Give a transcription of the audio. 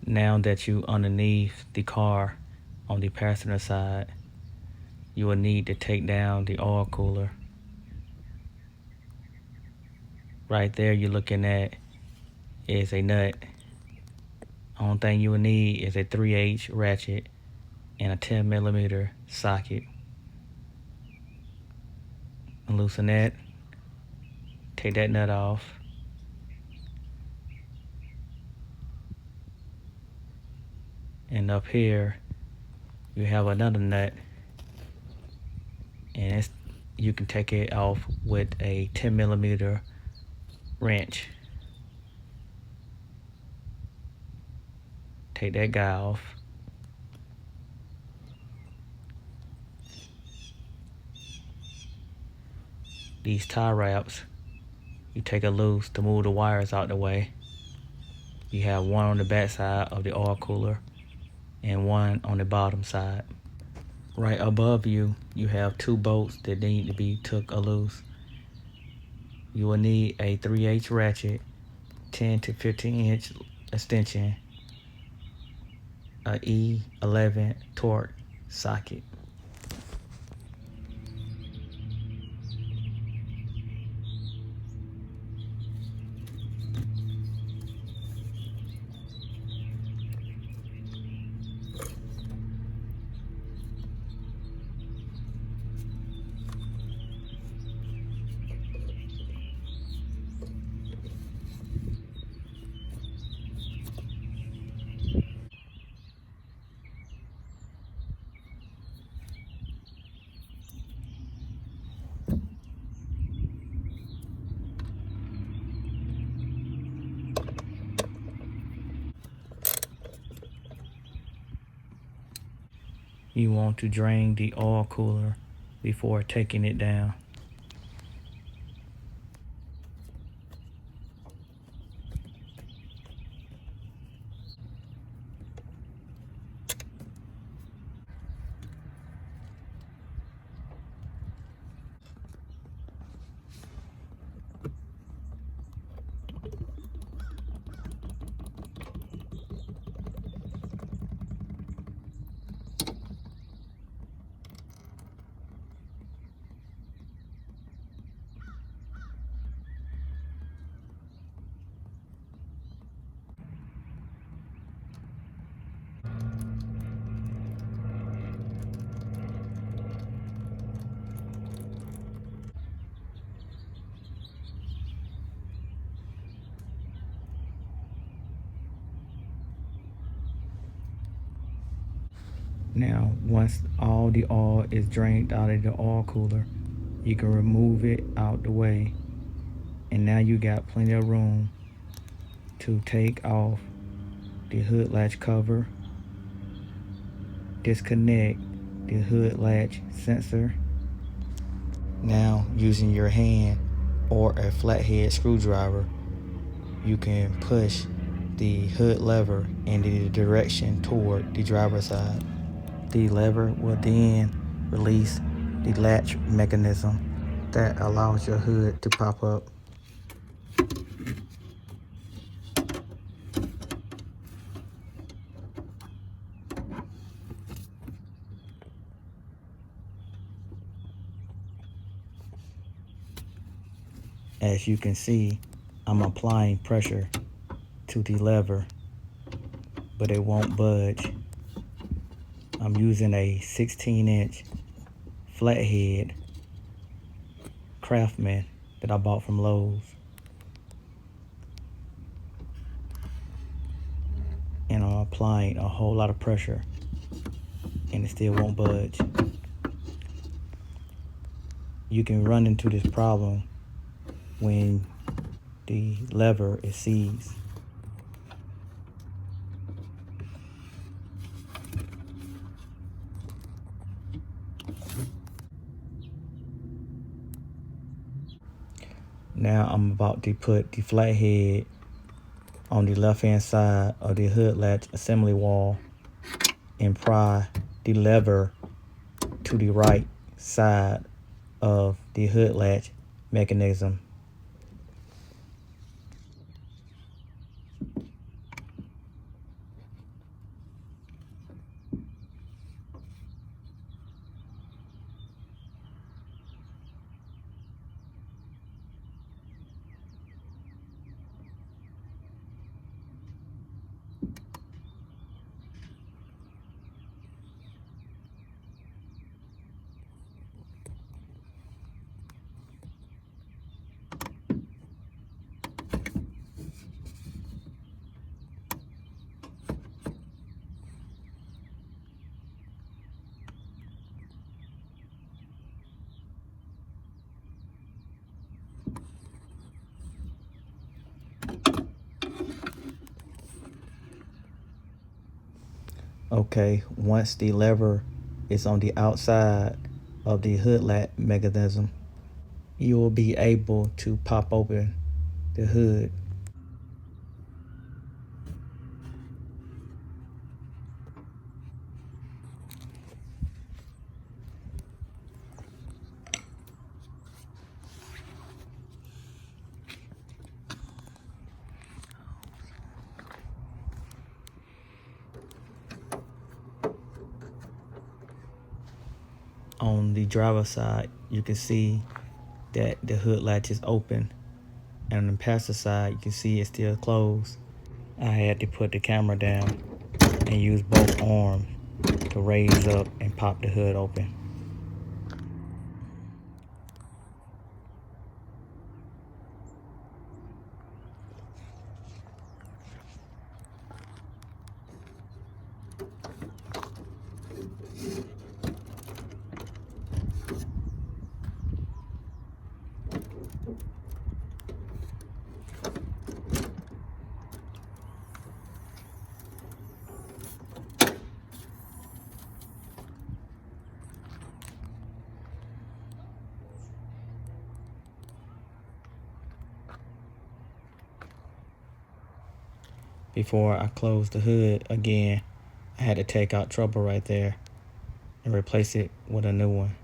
Now that you underneath the car on the passenger side, you will need to take down the oil cooler. Right there you're looking at is a nut. Only thing you will need is a 3/8 ratchet and a 10mm socket. And loosen that, take that nut off. And up here you have another nut, and you can take it off with a 10mm wrench. Take that guy off. These tie wraps, you take it loose to move the wires out the way. You have one on the back side of the oil cooler and one on the bottom side. Right above you, you have two bolts that need to be took loose. You will need a 3/8 ratchet, 10 to 15-inch extension, a E11 torque socket. You want to drain the oil cooler before taking it down. Now, once all the oil is drained out of the oil cooler, you can remove it out the way. And now you got plenty of room to take off the hood latch cover, disconnect the hood latch sensor. Now, using your hand or a flathead screwdriver, you can push the hood lever in the direction toward the driver's side. The lever will then release the latch mechanism that allows your hood to pop up. As you can see, I'm applying pressure to the lever, but it won't budge. I'm using a 16-inch flathead Craftsman that I bought from Lowe's. And I'm applying a whole lot of pressure, and it still won't budge. You can run into this problem when the lever is seized. Now I'm about to put the flathead on the left hand side of the hood latch assembly wall and pry the lever to the right side of the hood latch mechanism. Okay, once the lever is on the outside of the hood latch mechanism, you will be able to pop open the hood. On the driver's side, you can see that the hood latch is open, and on the passenger side, you can see it's still closed. I had to put the camera down and use both arms to raise up and pop the hood open. Before I closed the hood again, I had to take out trouble right there and replace it with a new one.